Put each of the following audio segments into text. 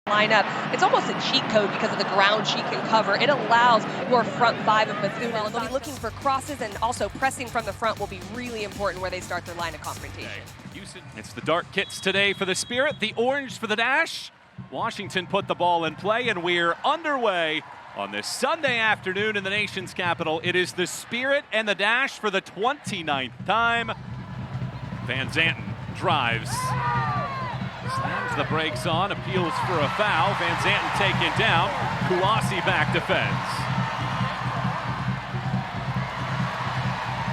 lineup. It's almost a cheat code because of the ground she can cover. It allows your front five of Bethune. Well, they'll be looking for crosses, and also pressing from the front will be really important where they start their line of confrontation. It's the dark kits today for the Spirit, the orange for the Dash. Washington put the ball in play, and we're underway on this Sunday afternoon in the nation's capital. It is the Spirit and the Dash for the 29th time. Van Zanten drives. Slams the brakes on, appeals for a foul. Van Zanten taken down. Kouassi back defends.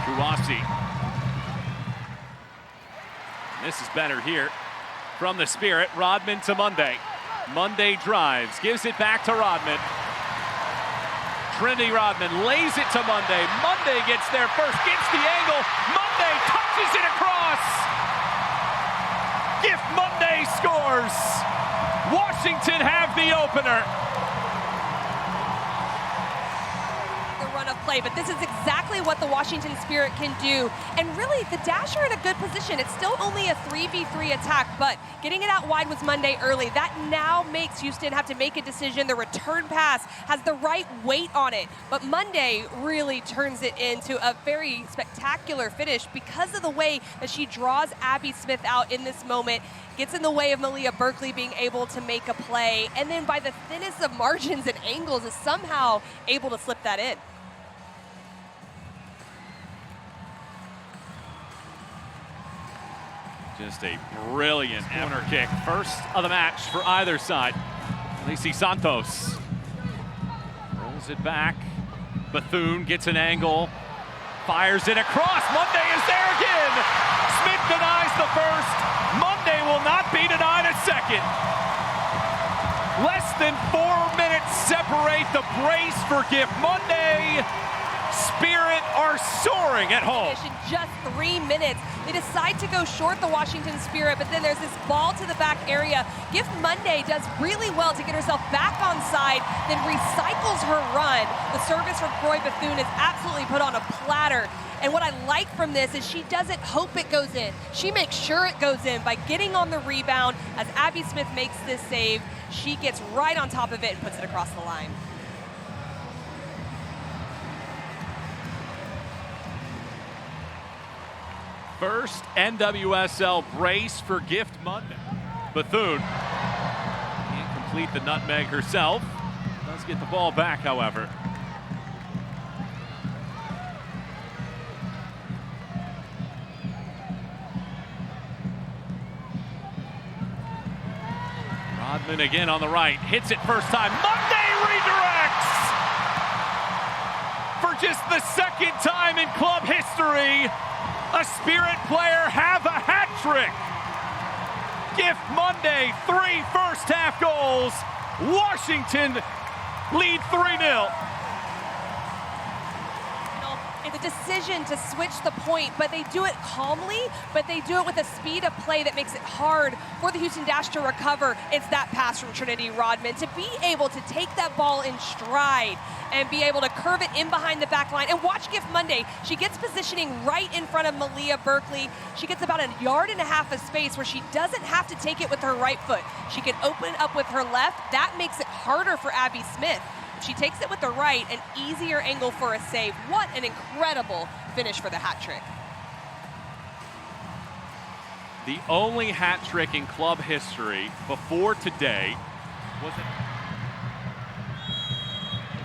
Kouassi. This is better here from the Spirit. Rodman to Monday. Monday drives, gives it back to Rodman. Trinity Rodman lays it to Monday. Monday gets there first, gets the angle. Monday touches it across. Gift Monday scores. Washington have the opener. The run of play, but this is exactly what the Washington Spirit can do. And really, the Dash are in a good position. It's still only a 3v3 attack, but getting it out wide was Monday early. That now makes Houston have to make a decision. The return pass has the right weight on it, but Monday really turns it into a very spectacular finish because of the way that she draws Abby Smith out in this moment, gets in the way of Malia Berkeley being able to make a play, and then by the thinnest of margins and angles is somehow able to slip that in. Just a brilliant corner kick. First of the match for either side. Lacey Santos rolls it back. Bethune gets an angle, fires it across. Monday is there again. Smith denies the first. Monday will not be denied a second. Less than 4 minutes separate the brace for Gift Monday. Spirit are soaring at home. In just 3 minutes. They decide to go short the Washington Spirit, but then there's this ball to the back area. Gift Monday does really well to get herself back on side, then recycles her run. The service from Croy Bethune is absolutely put on a platter. And what I like from this is she doesn't hope it goes in. She makes sure it goes in by getting on the rebound. As Abby Smith makes this save, she gets right on top of it and puts it across the line. First NWSL brace for Gift Monday. Bethune can't complete the nutmeg herself. Does get the ball back, however. Rodman again on the right, hits it first time. Monday redirects! For just the second time in club history, a Spirit player have a hat trick. Gift Monday, 3 first-half goals. Washington lead 3-0. It's a decision to switch the point, but they do it calmly, but they do it with a speed of play that makes it hard for the Houston Dash to recover. It's that pass from Trinity Rodman to be able to take that ball in stride and be able to curve it in behind the back line. And watch Gift Monday. She gets positioning right in front of Malia Berkeley. She gets about 1.5 yards of space where she doesn't have to take it with her right foot. She can open it up with her left. That makes it harder for Abby Smith. If she takes it with the right, an easier angle for a save. What an incredible finish for the hat trick. The only hat trick in club history before today was it.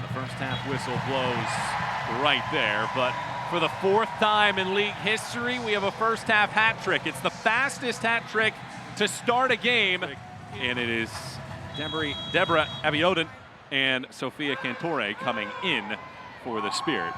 The first half whistle blows right there, but for the 4th time in league history, we have a first half hat trick. It's the fastest hat trick to start a game, and it is Deborah Abiodun and Sophia Cantore coming in for the Spirit.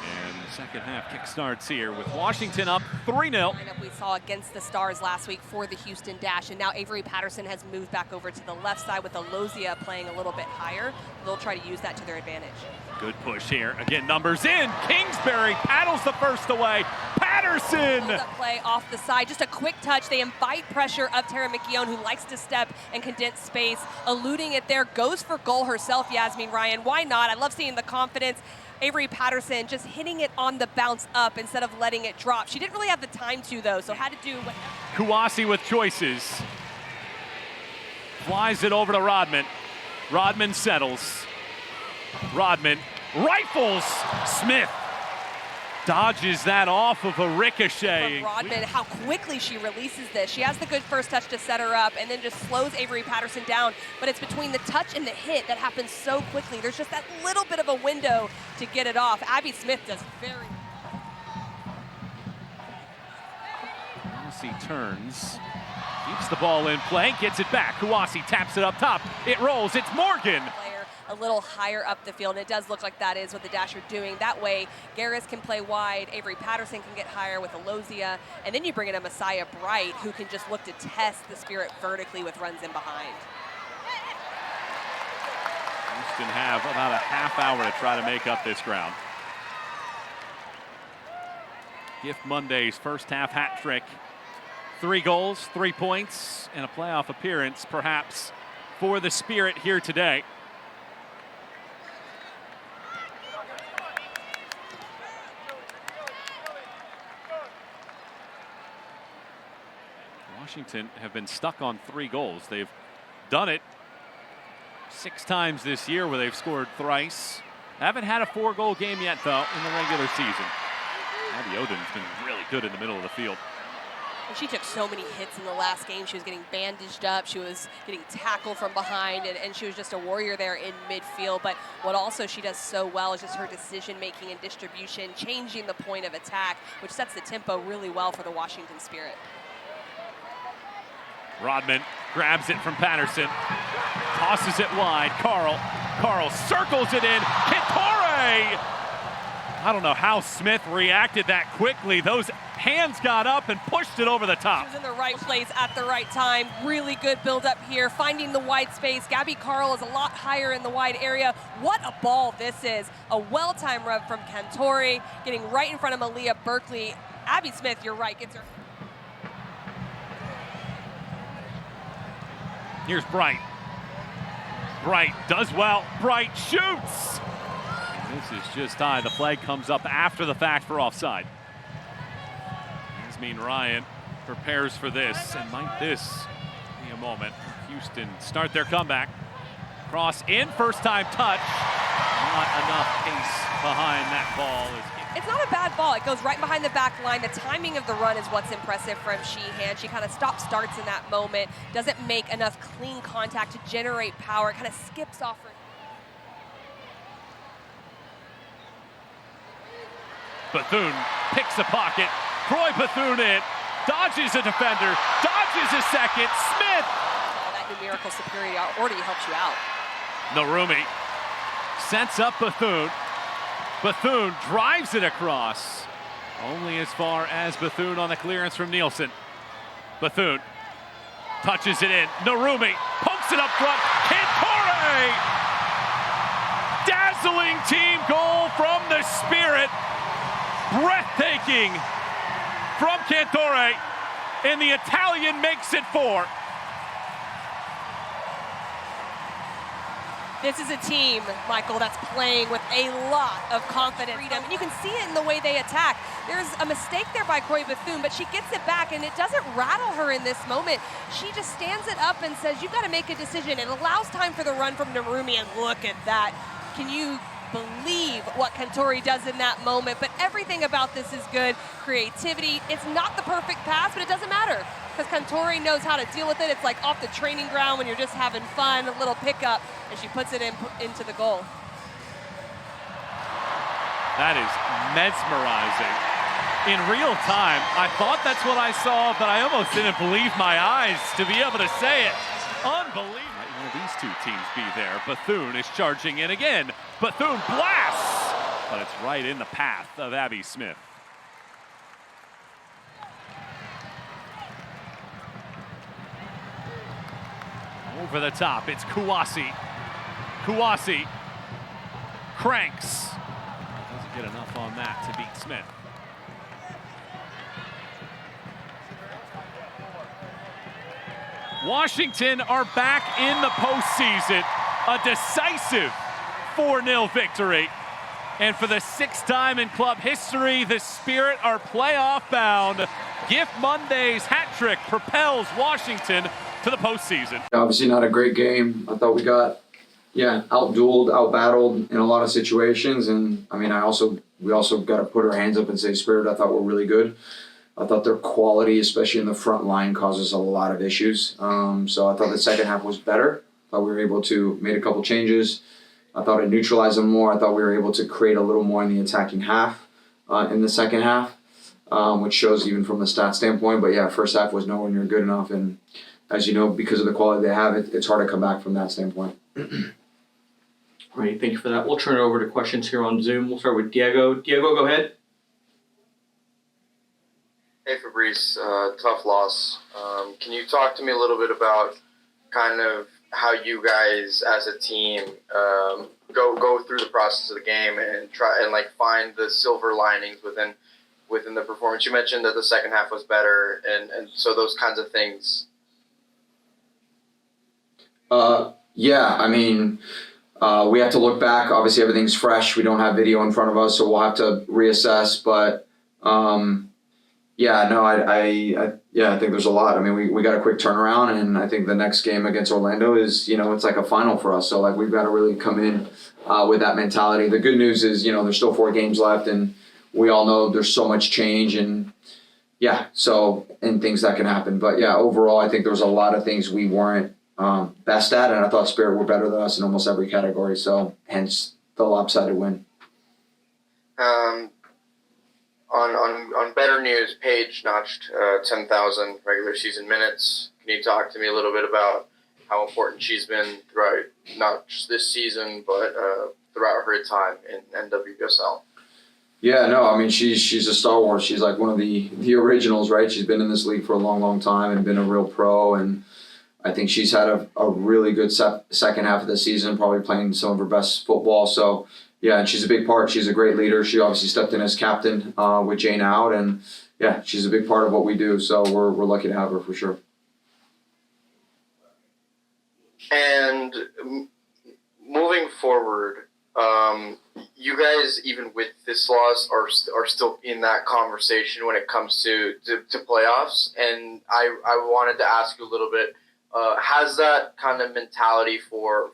And the second half kick starts here with Washington up 3-0. Lineup we saw against the Stars last week for the Houston Dash, and now Avery Patterson has moved back over to the left side with Alozia playing a little bit higher. They'll try to use that to their advantage. Good push here. Again, numbers in. Kingsbury paddles the first away. Patterson! Hold up play off the side. Just a quick touch. They invite pressure of Tara McKeown, who likes to step and condense space. Eluding it there. Goes for goal herself, Yazmeen Ryan. Why not? I love seeing the confidence. Avery Patterson just hitting it on the bounce up instead of letting it drop. She didn't really have the time to, though, so had to do what... Kouassi with choices. Flies it over to Rodman. Rodman settles. Rodman rifles. Smith dodges that off of a ricochet. From Rodman, how quickly she releases this. She has the good first touch to set her up and then just slows Avery Patterson down. But it's between the touch and the hit that happens so quickly. There's just that little bit of a window to get it off. Abby Smith does very... Kouassi turns, keeps the ball in play, gets it back. Kouassi taps it up top. It rolls. It's Morgan. A little higher up the field, and it does look like that is what the Dash are doing. That way, Garris can play wide, Avery Patterson can get higher with Alozia, and then you bring in a Messiah Bright who can just look to test the Spirit vertically with runs in behind. Houston have about a half hour to try to make up this ground. Gift Monday's first half hat trick. 3 goals, 3 points, and a playoff appearance, perhaps, for the Spirit here today. Washington have been stuck on 3 goals. They've done it 6 times this year where they've scored thrice. Haven't had a 4-goal game yet, though, in the regular season. Abby Oden's been really good in the middle of the field. And she took so many hits in the last game. She was getting bandaged up. She was getting tackled from behind, and she was just a warrior there in midfield. But what also she does so well is just her decision-making and distribution, changing the point of attack, which sets the tempo really well for the Washington Spirit. Rodman grabs it from Patterson, tosses it wide. Carl circles it in. Kentore! I don't know how Smith reacted that quickly. Those hands got up and pushed it over the top. She was in the right place at the right time. Really good build up here, finding the wide space. Gabby Carl is a lot higher in the wide area. What a ball this is. A well-timed rub from Kentore, getting right in front of Malia Berkeley. Abby Smith, you're right, gets her. Here's Bright. Bright does well. Bright shoots. This is just high. The flag comes up after the fact for offside. Yazmeen Ryan prepares for this, and might this be a moment? Houston start their comeback. Cross in, first time touch. Not enough pace behind that ball. It's not a bad ball. It goes right behind the back line. The timing of the run is what's impressive from Sheehan. She kind of stop-starts in that moment, doesn't make enough clean contact to generate power. It kind of skips off her. Bethune picks a pocket. Croy Bethune in, dodges a defender, dodges a second. Smith! That numerical superiority helps you out. Narumi sets up Bethune. Bethune drives it across. Only as far as Bethune on the clearance from Nielsen. Bethune touches it in. Narumi pokes it up front. Kentore! Dazzling team goal from the Spirit. Breathtaking from Kentore. And the Italian makes it 4. This is a team, Michael, that's playing with a lot of confidence. Freedom. And you can see it in the way they attack. There's a mistake there by Croy Bethune, but she gets it back, and it doesn't rattle her in this moment. She just stands it up and says, you've got to make a decision. It allows time for the run from Narumi, and look at that. Can you believe what Kentore does in that moment? But everything about this is good. Creativity. It's not the perfect pass, but it doesn't matter, because Kentore knows how to deal with it. It's like off the training ground when you're just having fun, a little pickup, and she puts it into the goal. That is mesmerizing. In real time, I thought that's what I saw, but I almost didn't believe my eyes to be able to say it. Unbelievable. Might one of these two teams be there. Bethune is charging in again. Bethune blasts, but it's right in the path of Abby Smith. Over the top, it's Kouassi. Kouassi cranks. Doesn't get enough on that to beat Smith. Washington are back in the postseason. A decisive 4-0 victory. And for the 6th time in club history, the Spirit are playoff bound. Gift Monday's hat trick propels Washington to the postseason. Obviously not a great game. I thought we got, out-dueled, out-battled in a lot of situations. And, I mean, we also got to put our hands up and say Spirit, I thought, were really good. I thought their quality, especially in the front line, causes a lot of issues. So I thought the second half was better. I thought we were able to make a couple changes. I thought it neutralized them more. I thought we were able to create a little more in the attacking half in the second half, which shows even from the stat standpoint. But yeah, first half was nowhere near good enough. And as you know, because of the quality they have, it's hard to come back from that standpoint. All right, thank you for that. We'll turn it over to questions here on Zoom. We'll start with Diego. Diego, go ahead. Hey Fabrice, tough loss. Can you talk to me a little bit about kind of how you guys as a team go through the process of the game and try and like find the silver linings within the performance? You mentioned that the second half was better, and so those kinds of things. Yeah, I mean, we have to look back. Obviously, everything's fresh. We don't have video in front of us, so we'll have to reassess. But I think there's a lot. I mean, we got a quick turnaround, and I think the next game against Orlando is, it's like a final for us. So like we've got to really come in with that mentality. The good news is, there's still 4 games left, and we all know there's so much change and things that can happen. But yeah, overall, I think there was a lot of things we weren't best at, and I thought Spirit were better than us in almost every category. So hence the lopsided win. On better news, Paige notched 10,000 regular season minutes. Can you talk to me a little bit about how important she's been throughout not just this season, but throughout her time in NWSL? Yeah, no, I mean, she's a Star Wars. She's like one of the originals, right? She's been in this league for a long, long time and been a real pro. And I think she's had a really good second half of the season, probably playing some of her best football. So, yeah, and she's a big part. She's a great leader. She obviously stepped in as captain with Jane out. And, yeah, she's a big part of what we do. So we're lucky to have her for sure. And moving forward, you guys, even with this loss, are still in that conversation when it comes to playoffs. And I wanted to ask you a little bit, has that kind of mentality for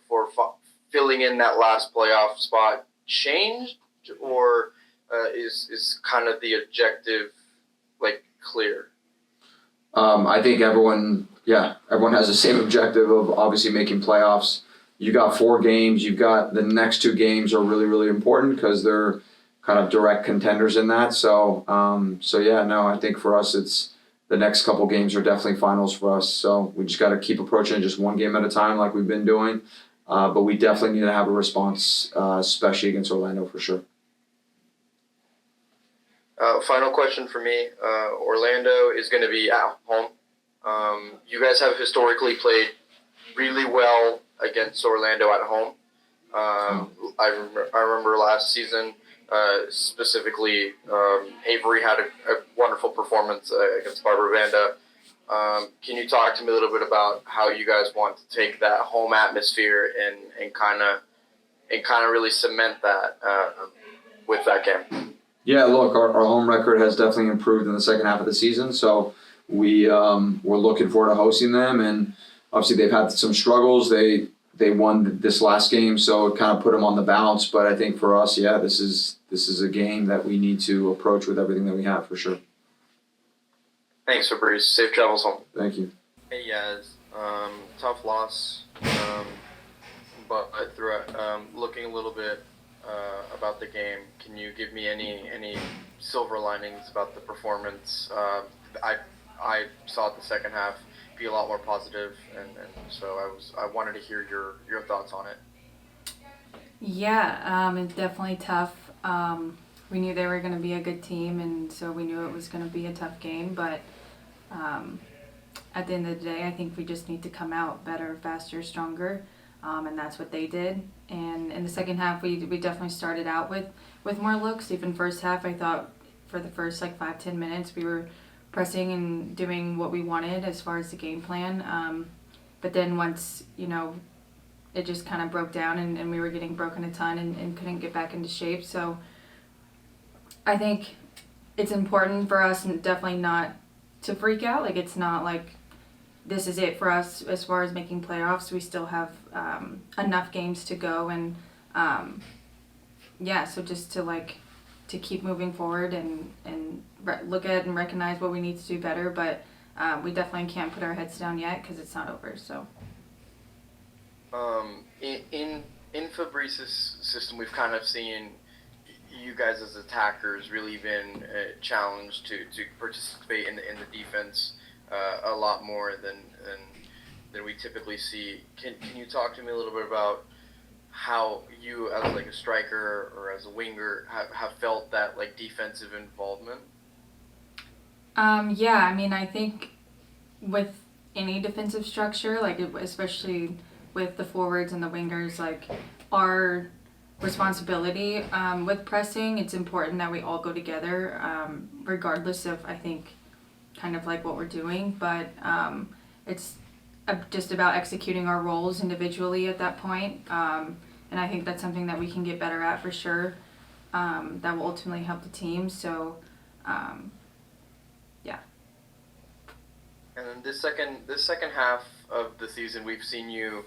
filling in that last playoff spot changed, or is kind of the objective clear? I think everyone has the same objective of obviously making playoffs. You got 4 games. You've got the next 2 games are really, really important because they're kind of direct contenders in that. So, I think for us, it's the next couple games are definitely finals for us. So we just got to keep approaching it just one game at a time like we've been doing. But we definitely need to have a response, especially against Orlando for sure. Final question for me. Orlando is going to be at home. You guys have historically played really well against Orlando at home. I remember last season, specifically, Avery had a wonderful performance against Barbara Vanda. Can you talk to me a little bit about how you guys want to take that home atmosphere and kind of really cement that with that game? Yeah, look, our home record has definitely improved in the second half of the season, so we're looking forward to hosting them. And obviously, they've had some struggles. They won this last game, so it kind of put them on the bounce. But I think for us, this is a game that we need to approach with everything that we have for sure. Thanks, Fabrice. Safe travels home. Thank you. Hey, Yaz. Tough loss, but throughout looking a little bit about the game, can you give me any silver linings about the performance? I saw the second half be a lot more positive, and so I wanted to hear your thoughts on it. Yeah, it's definitely tough. We knew they were going to be a good team, and so we knew it was going to be a tough game. But at the end of the day, I think we just need to come out better, faster, stronger, and that's what they did. And in the second half, we definitely started out with more looks. Even first half, I thought for the first 5-10 minutes, we were pressing and doing what we wanted as far as the game plan. But then once, it just kind of broke down and we were getting broken a ton and couldn't get back into shape. So I think it's important for us and definitely not to freak out. It's not like this is it for us as far as making playoffs. We still have enough games to go, and so just to keep moving forward and look at and recognize what we need to do better, but we definitely can't put our heads down yet because it's not over. So in Fabrice's system, we've kind of seen you guys as attackers really been challenged to participate in the defense a lot more than we typically see. Can you talk to me a little bit about how you, as like a striker or as a winger, have felt that like defensive involvement? I mean, I think with any defensive structure, especially with the forwards and the wingers, our responsibility with pressing, it's important that we all go together, regardless of, I think, kind of like what we're doing, but it's just about executing our roles individually at that point, and I think that's something that we can get better at for sure, that will ultimately help the team. So And then this second half of the season, we've seen you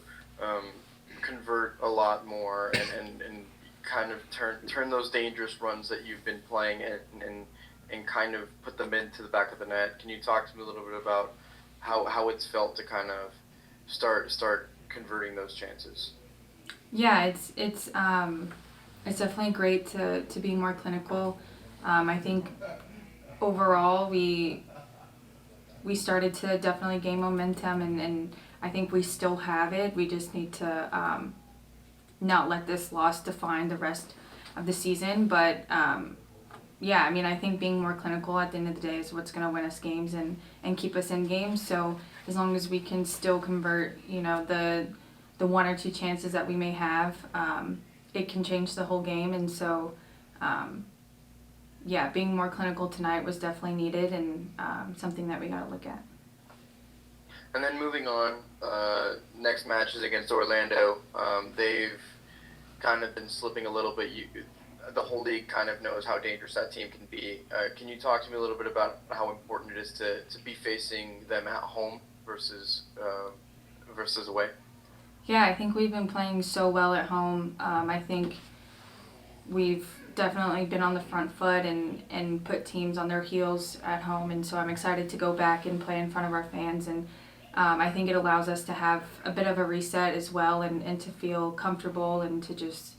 convert a lot more and kind of turn those dangerous runs that you've been playing and kind of put them into the back of the net. Can you talk to me a little bit about how it's felt to kind of start converting those chances? Yeah, it's definitely great to be more clinical. I think overall we started to definitely gain momentum, and I think we still have it. We just need to not let this loss define the rest of the season. But I mean, I think being more clinical at the end of the day is what's going to win us games and keep us in games. So as long as we can still convert, the one or two chances that we may have, it can change the whole game. And so being more clinical tonight was definitely needed, and something that we got to look at. And then moving on, next match is against Orlando. They've kind of been slipping a little bit. The whole league kind of knows how dangerous that team can be. Can you talk to me a little bit about how important it is to be facing them at home versus away? Yeah, I think we've been playing so well at home. I think we've definitely been on the front foot and put teams on their heels at home, and so I'm excited to go back and play in front of our fans, and I think it allows us to have a bit of a reset as well, and to feel comfortable and to just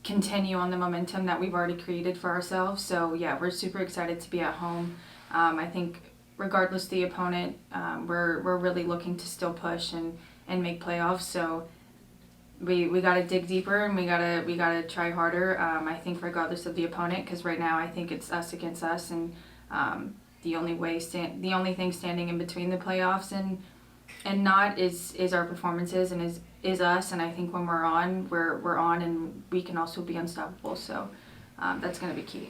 continue on the momentum that we've already created for ourselves. So yeah, we're super excited to be at home. I think regardless of the opponent, we're really looking to still push and make playoffs. So we got to dig deeper, and we gotta try harder. I think regardless of the opponent, because right now I think it's us against us, and the only thing standing in between the playoffs and not is our performances, and is us. And I think when we're on, we're on, and we can also be unstoppable. So that's going to be key.